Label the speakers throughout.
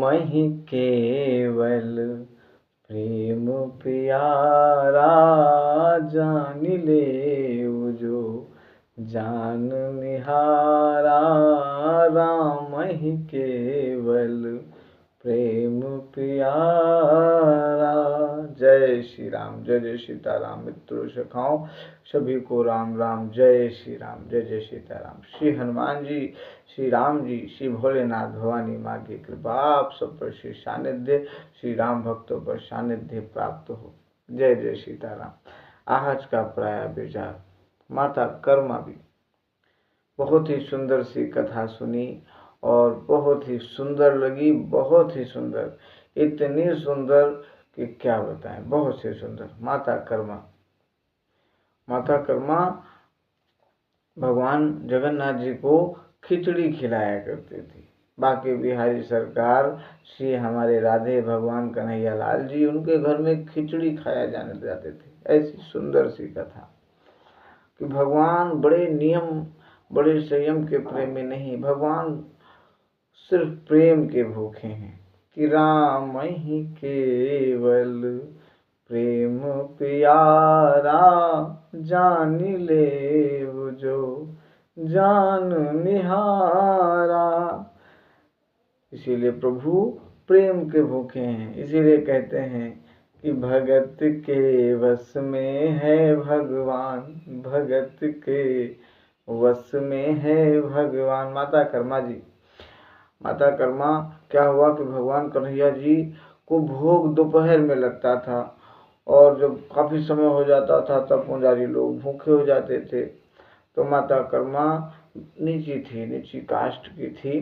Speaker 1: राम ही केवल प्रेम प्यारा, जान ले जो जान निहारा। राम ही केवल प्रेम प्यारा। जय श्री राम, जय जय सीताराम। मित्रों सखाओं सभी को राम राम, जय श्री राम, जय जय सीताराम। श्री हनुमान जी, श्री राम जी, श्री भोलेनाथ भवानी माँ की कृपा आप सब पर श्री सानिध्य, श्री राम भक्तों पर सानिध्य प्राप्त हो। जय जय सीताराम। आज का प्राय विचार माता कर्मा भी बहुत ही सुंदर सी कथा सुनी और बहुत ही सुंदर लगी, बहुत ही सुंदर, इतनी सुंदर कि क्या बताएं, बहुत ही सुंदर। माता कर्मा, माता कर्मा भगवान जगन्नाथ जी को खिचड़ी खिलाया करते थे। बाकी बिहारी सरकार श्री हमारे राधे भगवान कन्हैया लाल जी, उनके घर में खिचड़ी खाया जाने जाते थे। ऐसी सुंदर सी कथा कि भगवान बड़े नियम, बड़े संयम के प्रेमी नहीं, भगवान सिर्फ प्रेम के भूखे हैं कि राम ही केवल प्रेम प्यारा, जान ले जो जान निहारा। इसीलिए प्रभु प्रेम के भूखे हैं। इसीलिए कहते हैं कि भगत के वश में है भगवान, भगत के वश में है भगवान। माता कर्मा जी, माता कर्मा क्या हुआ कि भगवान कन्हैया जी को भोग दोपहर में लगता था और जब काफ़ी समय हो जाता था तब पुजारी लोग भूखे हो जाते थे। तो माता कर्मा नीची थी, नीची कास्ट की थी,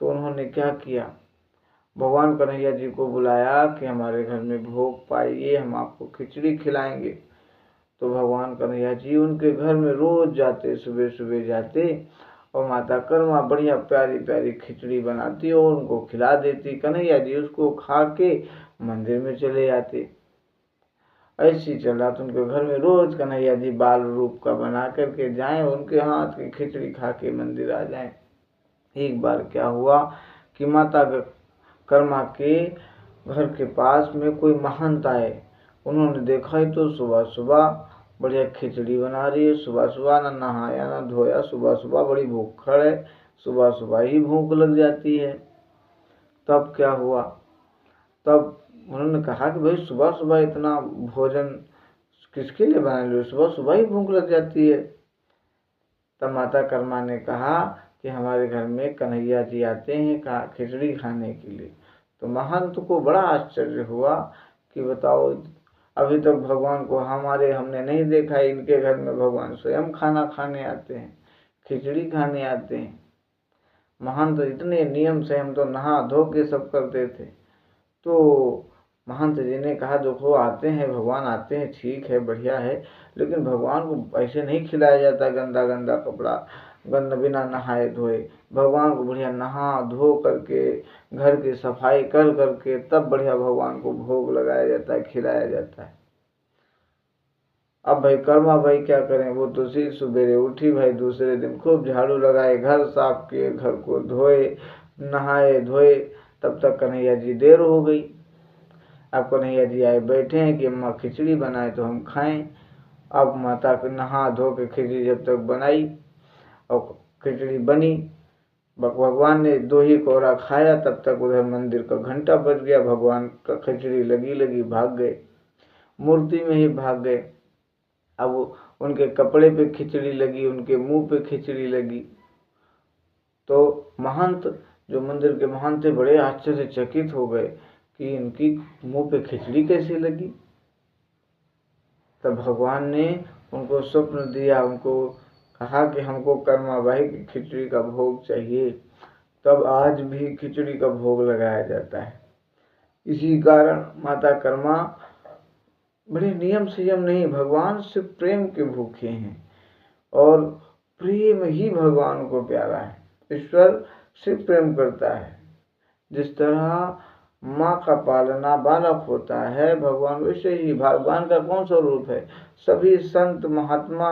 Speaker 1: तो उन्होंने क्या किया, भगवान कन्हैया जी को बुलाया कि हमारे घर में भोग पाइए, हम आपको खिचड़ी खिलाएंगे। तो भगवान कन्हैया जी उनके घर में रोज जाते, सुबह सुबह जाते और माता कर्मा बढ़िया प्यारी प्यारी खिचड़ी बनाती और उनको खिला देती। कन्हैया जी उसको खा के मंदिर में चले जाते। ऐसी चल रहा था उनके घर में, रोज कन्हैया जी बाल रूप का बना करके जाएं, उनके हाथ की खिचड़ी खा के मंदिर आ जाएं। एक बार क्या हुआ कि माता कर्मा के घर के पास में कोई महंत आए। उन्होंने देखा ही तो सुबह सुबह बढ़िया खिचड़ी बना रही है, सुबह सुबह ना नहाया ना धोया, सुबह सुबह बड़ी भूखड़ है, सुबह सुबह ही भूख लग जाती है। तब क्या हुआ, तब उन्होंने कहा कि भाई सुबह सुबह इतना भोजन किसके लिए बना लो, सुबह सुबह ही भूख लग जाती है। तब माता कर्मा ने कहा कि हमारे घर में कन्हैया जी आते हैं खिचड़ी खाने के लिए। तो महंत को बड़ा आश्चर्य हुआ कि बताओ, अभी तक भगवान को हमने नहीं देखा, इनके घर में भगवान स्वयं खाना खाने आते हैं, खिचड़ी खाने आते हैं। महंत इतने नियम से हम तो नहा धो के सब करते थे। तो महंत जी ने कहा देखो आते हैं, भगवान आते हैं, ठीक है, बढ़िया है, लेकिन भगवान को ऐसे नहीं खिलाया जाता गंदा गंदा कपड़ा, गंदा बिना नहाए धोए। भगवान को बढ़िया नहा धो करके, घर की सफाई कर करके तब बढ़िया भगवान को भोग लगाया जाता है, खिलाया जाता है। अब भाई कर्मा भाई क्या करें, वो तो सी सुबेरे उठी भाई, दूसरे दिन खूब झाड़ू लगाए, घर साफ किए, घर को धोए, नहाए धोए, तब तक कन्हैया जी देर हो गई। अब कन्हैया जी आए बैठे हैं कि अम्मा खिचड़ी बनाए तो हम खाएं। अब माता को नहा धो के खिचड़ी जब तक बनाई और खिचड़ी बनी, भगवान ने दो ही कोरा खाया, तब तक उधर मंदिर का घंटा बज गया। भगवान का खिचड़ी लगी भाग गए, मूर्ति में ही भाग गए। अब उनके कपड़े पे खिचड़ी लगी, उनके मुंह पे खिचड़ी लगी। तो महंत, जो मंदिर के महंत थे, बड़े आश्चर्यचकित हो गए कि इनकी मुंह पे खिचड़ी कैसे लगी। तब भगवान ने उनको स्वप्न दिया, उनको कहा कि हमको कर्मा भाई की खिचड़ी का भोग चाहिए। तब आज भी खिचड़ी का भोग लगाया जाता है। इसी कारण माता कर्मा बड़े नियम संयम नहीं, भगवान सिर्फ प्रेम के भूखे हैं और प्रेम ही भगवान को प्यारा है। ईश्वर सिर्फ प्रेम करता है। जिस तरह माँ का पालना बालक होता है, भगवान वैसे ही, भगवान का कौन सा रूप है, सभी संत महात्मा,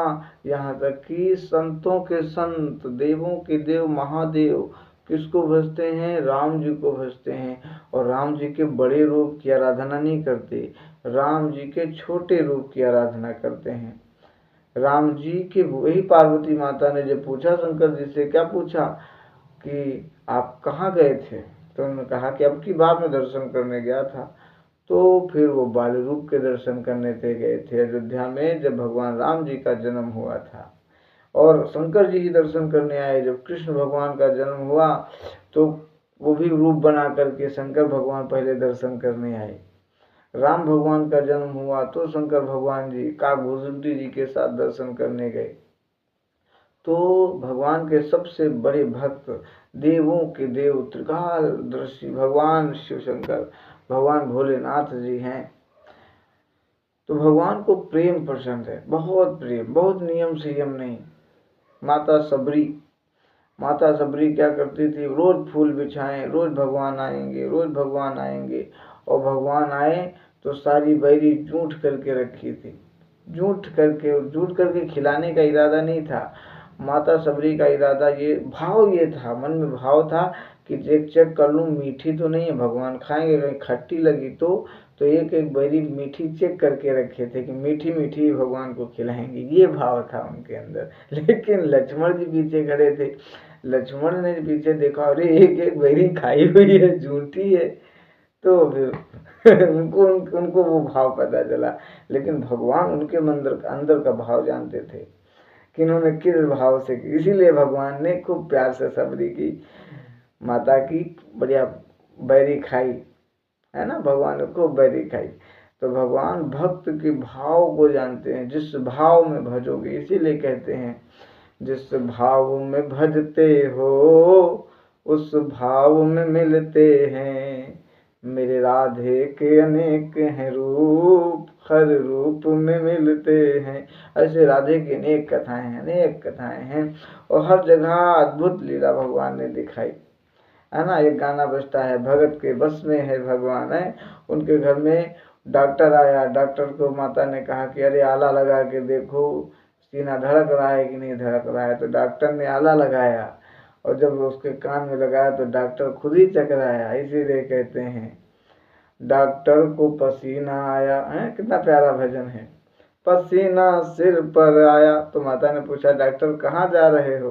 Speaker 1: यहाँ तक कि संतों के संत, देवों के देव महादेव, किसको भजते हैं? राम जी को भजते हैं। और राम जी के बड़े रूप की आराधना नहीं करते, राम जी के छोटे रूप की आराधना करते हैं। राम जी के वही पार्वती माता ने जब पूछा शंकर जी से, क्या पूछा कि आप कहाँ गए थे? तो उन्होंने कहा कि अब की बार मैं दर्शन करने गया था। तो फिर वो बाल रूप के दर्शन करने थे गए थे अयोध्या में, जब भगवान राम जी का जन्म हुआ था। और शंकर जी ही दर्शन करने आए जब कृष्ण भगवान का जन्म हुआ, तो वो भी रूप बना करके शंकर भगवान पहले दर्शन करने आए। राम भगवान का जन्म हुआ तो शंकर भगवान जी काकभूषुंडी जी के साथ दर्शन करने गए। तो भगवान के सबसे बड़े भक्त, देवों के देव, त्रिकालदर्शी भगवान शिव शंकर, भगवान भोलेनाथ जी हैं। तो भगवान को प्रेम पसंद है, बहुत प्रेम, बहुत नियम संयम नहीं। माता सबरी क्या करती थी? रोज फूल बिछाएं, रोज भगवान आएंगे, रोज भगवान आएंगे। और भगवान आए तो सारी बैरी जूठ करके रखी थी। जूठ करके खिलाने का इरादा नहीं था। माता सबरी का इरादा ये था, मन में भाव था कि चेक कर लूँ मीठी तो नहीं है, भगवान खाएंगे, कहीं खट्टी लगी तो एक एक बैरी मीठी चेक करके रखे थे कि मीठी मीठी भगवान को खिलाएंगे, ये भाव था उनके अंदर। लेकिन लक्ष्मण जी पीछे खड़े थे, लक्ष्मण ने पीछे देखा, अरे एक एक बैरी खाई हुई है, झूठी है। तो फिर उनको वो भाव पता चला। लेकिन भगवान उनके अंदर का भाव जानते थे कि इन्होंने किस भाव से की। इसीलिए भगवान ने खूब प्यार से सबरी की माता की बढ़िया बैरी खाई, है ना, भगवान ने खूब बैरी खाई। तो भगवान भक्त के भाव को जानते हैं, जिस भाव में भजोगे। इसीलिए कहते हैं, जिस भाव में भजते हो उस भाव में मिलते हैं। मेरे राधे के अनेक हैं रूप, हर रूप में मिलते हैं। ऐसे राधे की अनेक कथाएं हैं और हर जगह अद्भुत लीला भगवान ने दिखाई, है ना। एक गाना बजता है, भगत के बस में है भगवान है। उनके घर में डॉक्टर आया, डॉक्टर को माता ने कहा कि अरे आला लगा के देखो सीना धड़क रहा है कि नहीं धड़क रहा है। तो डॉक्टर ने आला लगाया और जब उसके कान में लगाया तो डॉक्टर खुद ही चकराया। इसीलिए कहते हैं, डॉक्टर को पसीना आया, है कितना प्यारा भजन है, पसीना सिर पर आया। तो माता ने पूछा, डॉक्टर कहाँ जा रहे हो?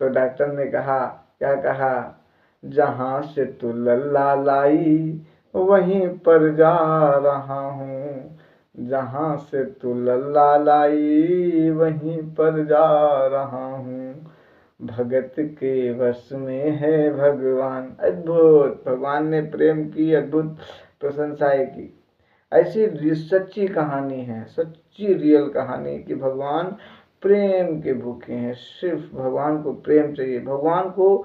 Speaker 1: तो डॉक्टर ने कहा, क्या कहा, जहाँ से तू लल्ला लाई वहीं पर जा रहा हूँ, जहाँ से तू लल्ला लाई वहीं पर जा रहा हूँ। भगत के वश में है भगवान। अद्भुत, भगवान ने प्रेम की अद्भुत प्रशंसाएं की। ऐसी सच्ची कहानी है, सच्ची रियल कहानी कि भगवान प्रेम के भूखे हैं। सिर्फ भगवान को प्रेम चाहिए, भगवान को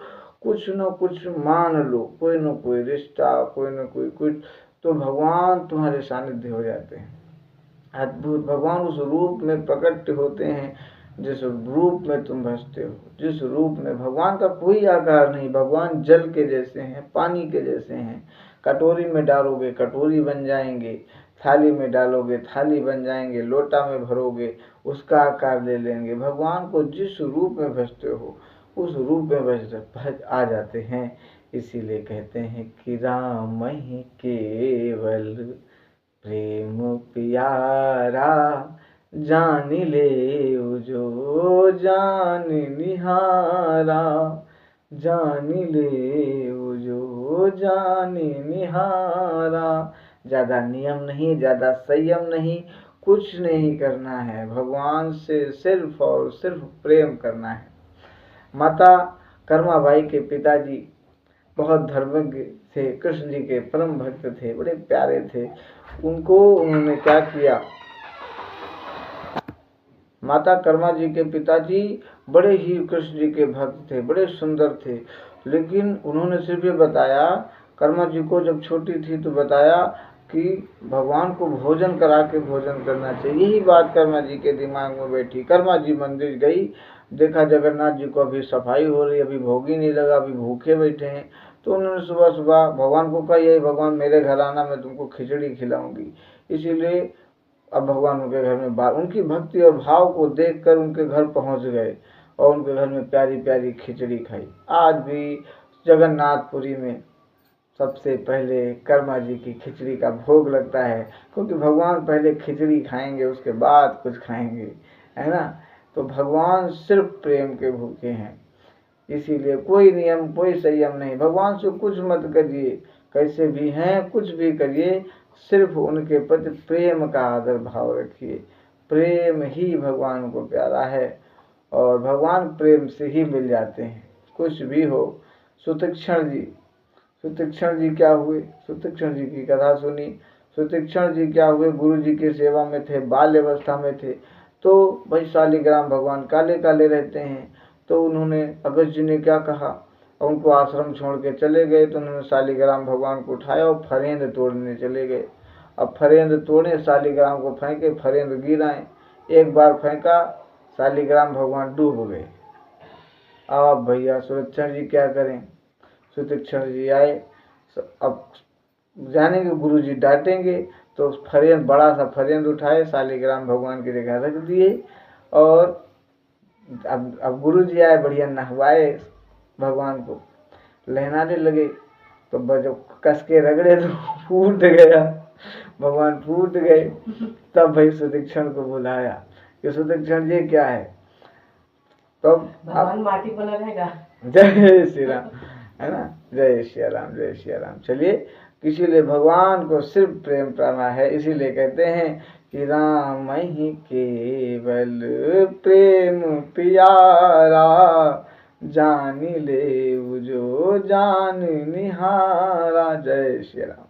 Speaker 1: कुछ न कुछ मान लो, कोई न कोई रिश्ता, कोई न कोई कुछ, तो भगवान तुम्हारे सानिध्य हो जाते हैं। अद्भुत, भगवान उस रूप में प्रकट होते हैं जिस रूप में तुम भजते हो। जिस रूप में, भगवान का कोई आकार नहीं, भगवान जल के जैसे हैं, पानी के जैसे हैं। कटोरी में डालोगे कटोरी बन जाएंगे, थाली में डालोगे थाली बन जाएंगे, लोटा में भरोगे उसका आकार ले लेंगे। भगवान को जिस रूप में भजते हो उस रूप में भज आ जाते हैं। इसीलिए कहते हैं कि राम ही केवल प्रेम प्यारा, जान ले जो जान निहारा, जान ले जो जान निहारा। ज्यादा नियम नहीं, ज्यादा संयम नहीं, कुछ नहीं करना है, भगवान से सिर्फ और सिर्फ प्रेम करना है। माता कर्माबाई के पिताजी बहुत धर्मज्ञ थे, कृष्ण जी के परम भक्त थे, बड़े प्यारे थे। उन्होंने क्या किया, माता कर्मा जी के पिताजी बड़े ही कृष्ण जी के भक्त थे, बड़े सुंदर थे। लेकिन उन्होंने सिर्फ ये बताया कर्मा जी को, जब छोटी थी तो बताया कि भगवान को भोजन करा के भोजन करना चाहिए। यही बात कर्मा जी के दिमाग में बैठी। कर्मा जी मंदिर गई, देखा जगन्नाथ जी को अभी सफाई हो रही, अभी भोग ही नहीं लगा, अभी भूखे बैठे हैं। तो उन्होंने सुबह सुबह भगवान को कहा, यही भगवान मेरे घर आना, मैं तुमको खिचड़ी खिलाऊंगी। इसीलिए अब भगवान उनके घर में उनकी भक्ति और भाव को देखकर उनके घर पहुंच गए और उनके घर में प्यारी प्यारी खिचड़ी खाई। आज भी जगन्नाथपुरी में सबसे पहले कर्मा जी की खिचड़ी का भोग लगता है, क्योंकि भगवान पहले खिचड़ी खाएंगे उसके बाद कुछ खाएंगे, है ना। तो भगवान सिर्फ प्रेम के भूखे हैं, इसीलिए कोई नियम कोई संयम नहीं। भगवान से कुछ मत करिए, कैसे भी हैं कुछ भी करिए, सिर्फ उनके प्रति प्रेम का आदर भाव रखिए। प्रेम ही भगवान को प्यारा है और भगवान प्रेम से ही मिल जाते हैं, कुछ भी हो। सुतीक्षण जी क्या हुए, सुतीक्षण जी की कथा सुनी। सुतीक्षण जी क्या हुए, गुरु जी की सेवा में थे, बाल्य अवस्था में थे, तो भाई शालिग्राम भगवान काले काले रहते हैं, तो उन्होंने अगस्त जी ने क्या कहा, उनको आश्रम छोड़ के चले गए, तो उन्होंने शालिग्राम भगवान को उठाया और फरेंद तोड़ने चले गए। अब फरेंद तोड़े, शालिग्राम को फेंके, फरेंद गिर आए, एक बार फेंका, शालिग्राम भगवान डूब गए। अब भैया सुतीक्षण जी क्या करें। सुतीक्षण जी आए, अब जानेंगे गुरु जी डांटेंगे, तो फरेंद बड़ा सा फरेंद उठाए, शालिग्राम भगवान की जगह रख दिए, और अब गुरु जी आए, बढ़िया नहवाए भगवान को, लहनाने लगे, तो जब कस के रगड़े तो फूट गया, भगवान फूट गए। तब भाई सुतीक्षण को बुलाया कि सुतीक्षण जी क्या है, तो
Speaker 2: भगवान माटी बना रहेगा।
Speaker 1: जय श्री राम, है ना, जय श्री राम, जय श्री राम। चलिए, इसीलिए भगवान को सिर्फ प्रेम करना है, इसीलिए कहते हैं कि राम ही केवल प्रेम प्यारा, जान ले जो जान निहारा। जय श्री राम।